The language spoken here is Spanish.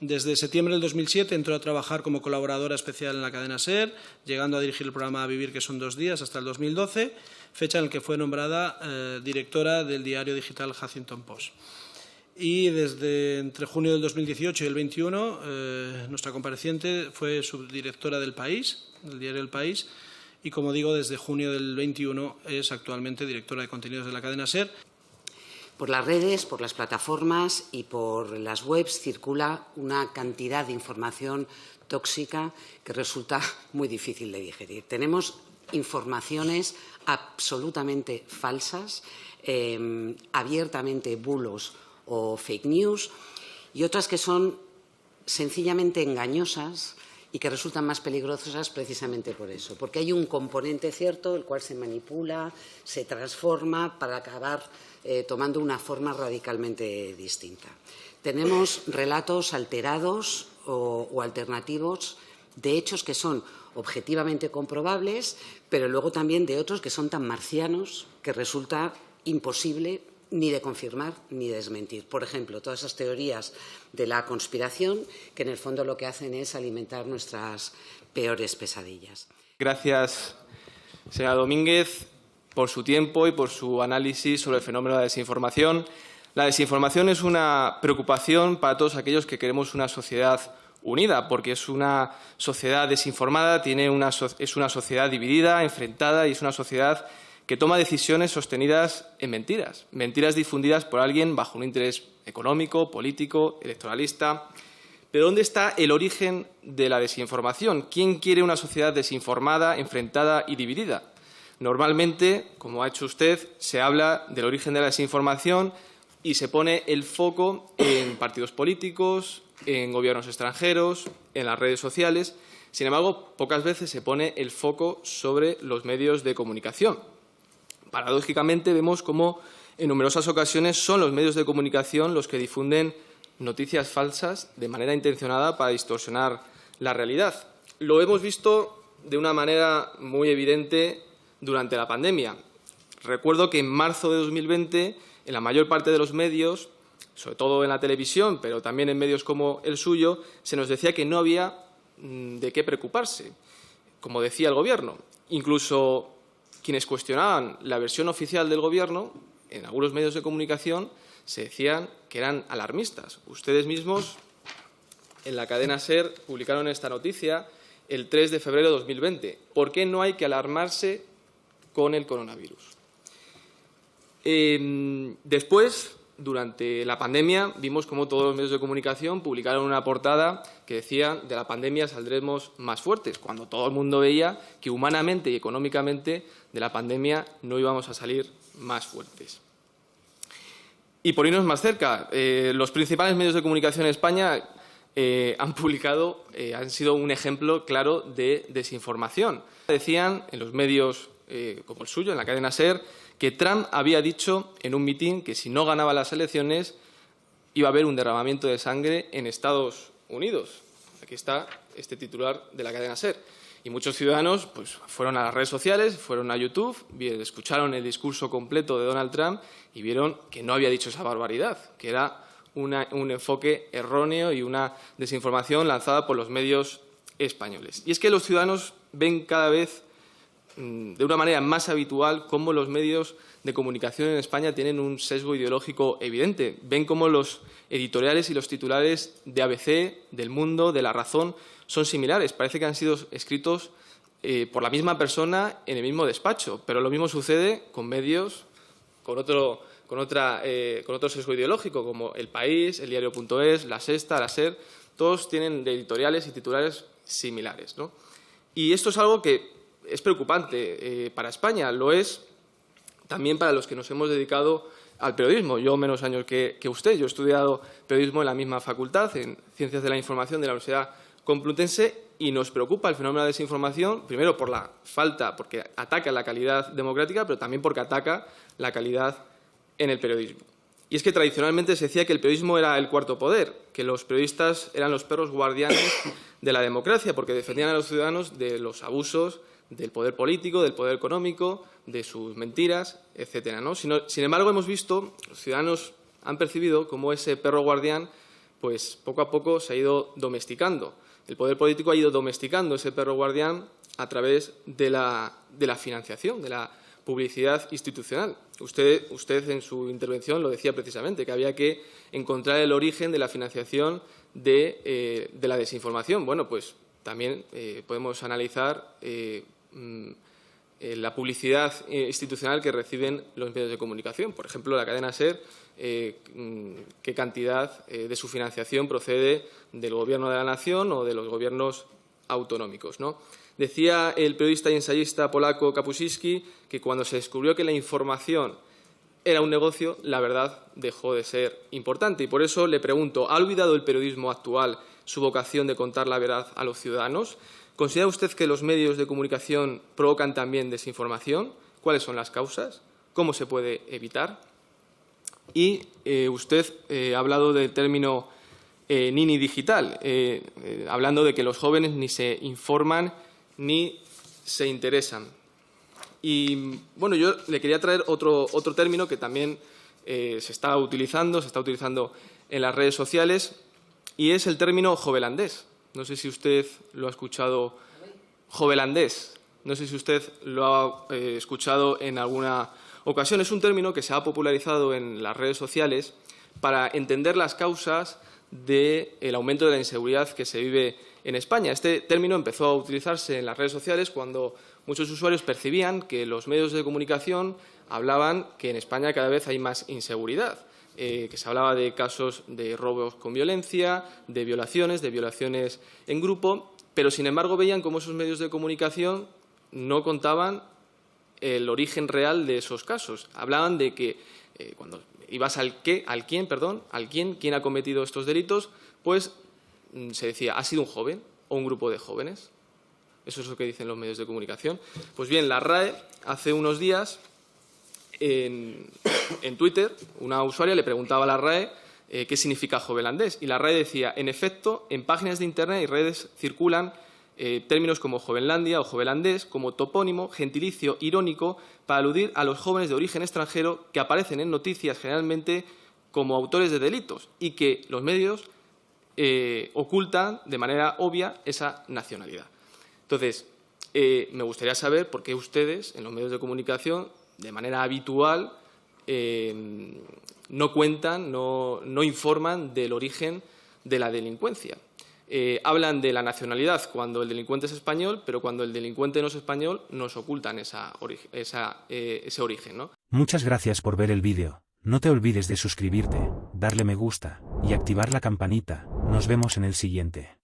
Desde septiembre del 2007 entró a trabajar como colaboradora especial en la cadena SER, llegando a dirigir el programa Vivir, que son 2 días, hasta el 2012, fecha en la que fue nombrada directora del diario digital Huffington Post. Y desde entre junio del 2018 y el 21, nuestra compareciente fue subdirectora del País, del diario El País, y, como digo, desde junio del 21 es actualmente directora de contenidos de la cadena SER. Por las redes, por las plataformas y por las webs circula una cantidad de información tóxica que resulta muy difícil de digerir. Tenemos informaciones absolutamente falsas, abiertamente bulos o fake news, y otras que son sencillamente engañosas y que resultan más peligrosas precisamente por eso, porque hay un componente cierto, el cual se manipula, se transforma para acabar tomando una forma radicalmente distinta. Tenemos relatos alterados o alternativos de hechos que son objetivamente comprobables, pero luego también de otros que son tan marcianos que resulta imposible ni de confirmar ni de desmentir. Por ejemplo, todas esas teorías de la conspiración que en el fondo lo que hacen es alimentar nuestras peores pesadillas. Gracias, señora Domínguez, por su tiempo y por su análisis sobre el fenómeno de la desinformación. La desinformación es una preocupación para todos aquellos que queremos una sociedad unida, porque es una sociedad desinformada, es una sociedad dividida, enfrentada, y es una sociedad que toma decisiones sostenidas en mentiras, mentiras difundidas por alguien bajo un interés económico, político, electoralista. Pero ¿dónde está el origen de la desinformación? ¿Quién quiere una sociedad desinformada, enfrentada y dividida? Normalmente, como ha hecho usted, se habla del origen de la desinformación y se pone el foco en partidos políticos, en gobiernos extranjeros, en las redes sociales. Sin embargo, pocas veces se pone el foco sobre los medios de comunicación. Paradójicamente, vemos cómo en numerosas ocasiones son los medios de comunicación los que difunden noticias falsas de manera intencionada para distorsionar la realidad. Lo hemos visto de una manera muy evidente durante la pandemia. Recuerdo que en marzo de 2020, en la mayor parte de los medios, sobre todo en la televisión, pero también en medios como el suyo, se nos decía que no había de qué preocuparse, como decía el Gobierno. Incluso quienes cuestionaban la versión oficial del Gobierno, en algunos medios de comunicación, se decían que eran alarmistas. Ustedes mismos, en la cadena SER, publicaron esta noticia el 3 de febrero de 2020. ¿Por qué no hay que alarmarse con el coronavirus? Después, durante la pandemia, vimos cómo todos los medios de comunicación publicaron una portada que decía: de la pandemia saldremos más fuertes, cuando todo el mundo veía que humanamente y económicamente de la pandemia no íbamos a salir más fuertes. Y por irnos más cerca, los principales medios de comunicación en España han sido un ejemplo claro de desinformación. Decían en los medios como el suyo, en la cadena SER, que Trump había dicho en un mitin que si no ganaba las elecciones iba a haber un derramamiento de sangre en Estados Unidos. Aquí está este titular de la cadena SER. Y muchos ciudadanos pues, fueron a las redes sociales, fueron a YouTube, escucharon el discurso completo de Donald Trump y vieron que no había dicho esa barbaridad, que era un enfoque erróneo y una desinformación lanzada por los medios españoles. Y es que los ciudadanos ven cada vez de una manera más habitual cómo los medios de comunicación en España tienen un sesgo ideológico evidente. Ven cómo los editoriales y los titulares de ABC, del Mundo, de La Razón, son similares. Parece que han sido escritos por la misma persona en el mismo despacho, pero lo mismo sucede con medios con otro sesgo ideológico, como El País, El Diario.es, La Sexta, La SER. Todos tienen editoriales y titulares similares, ¿no? Y esto es algo que es preocupante para España, lo es también para los que nos hemos dedicado al periodismo. Yo menos años que usted. Yo he estudiado periodismo en la misma facultad, en Ciencias de la Información de la Universidad Complutense, y nos preocupa el fenómeno de la desinformación, primero por la falta, porque ataca la calidad democrática, pero también porque ataca la calidad en el periodismo. Y es que tradicionalmente se decía que el periodismo era el cuarto poder, que los periodistas eran los perros guardianes de la democracia, porque defendían a los ciudadanos de los abusos del poder político, del poder económico, de sus mentiras, etcétera, ¿no? Sin embargo, hemos visto, los ciudadanos han percibido cómo ese perro guardián pues poco a poco se ha ido domesticando. El poder político ha ido domesticando ese perro guardián a través de la financiación, de la publicidad institucional. Usted en su intervención lo decía precisamente, que había que encontrar el origen de la financiación de la desinformación. Bueno, pues también podemos analizar la publicidad institucional que reciben los medios de comunicación. Por ejemplo, la cadena SER, qué cantidad de su financiación procede del Gobierno de la Nación o de los gobiernos autonómicos, ¿no? Decía el periodista y ensayista polaco Kapuscinski que cuando se descubrió que la información era un negocio, la verdad dejó de ser importante. Y por eso le pregunto, ¿ha olvidado el periodismo actual su vocación de contar la verdad a los ciudadanos? ¿Considera usted que los medios de comunicación provocan también desinformación? ¿Cuáles son las causas? ¿Cómo se puede evitar? Y usted ha hablado del término Nini digital, hablando de que los jóvenes ni se informan ni se interesan. Y bueno, yo le quería traer otro término que también se está utilizando en las redes sociales, y es el término jovelandés. No sé si usted lo ha escuchado, jovelandés. No sé si usted lo ha escuchado en alguna ocasión. Es un término que se ha popularizado en las redes sociales para entender las causas del aumento de la inseguridad que se vive en España. Este término empezó a utilizarse en las redes sociales cuando muchos usuarios percibían que los medios de comunicación hablaban que en España cada vez hay más inseguridad, que se hablaba de casos de robos con violencia, de violaciones en grupo, pero sin embargo veían cómo esos medios de comunicación no contaban el origen real de esos casos. Hablaban de que cuando ibas al quién ha cometido estos delitos, pues se decía, ha sido un joven o un grupo de jóvenes. Eso es lo que dicen los medios de comunicación. Pues bien, la RAE, hace unos días, en Twitter, una usuaria le preguntaba a la RAE qué significa jovelandés. Y la RAE decía, en efecto, en páginas de Internet y redes circulan términos como jovenlandia o jovelandés como topónimo, gentilicio irónico para aludir a los jóvenes de origen extranjero que aparecen en noticias generalmente como autores de delitos y que los medios ocultan de manera obvia esa nacionalidad. Entonces, me gustaría saber por qué ustedes, en los medios de comunicación, de manera habitual, no cuentan, no informan del origen de la delincuencia. Hablan de la nacionalidad cuando el delincuente es español, pero cuando el delincuente no es español nos ocultan ese origen, ¿no? Muchas gracias por ver el vídeo. No te olvides de suscribirte, darle me gusta y activar la campanita. Nos vemos en el siguiente.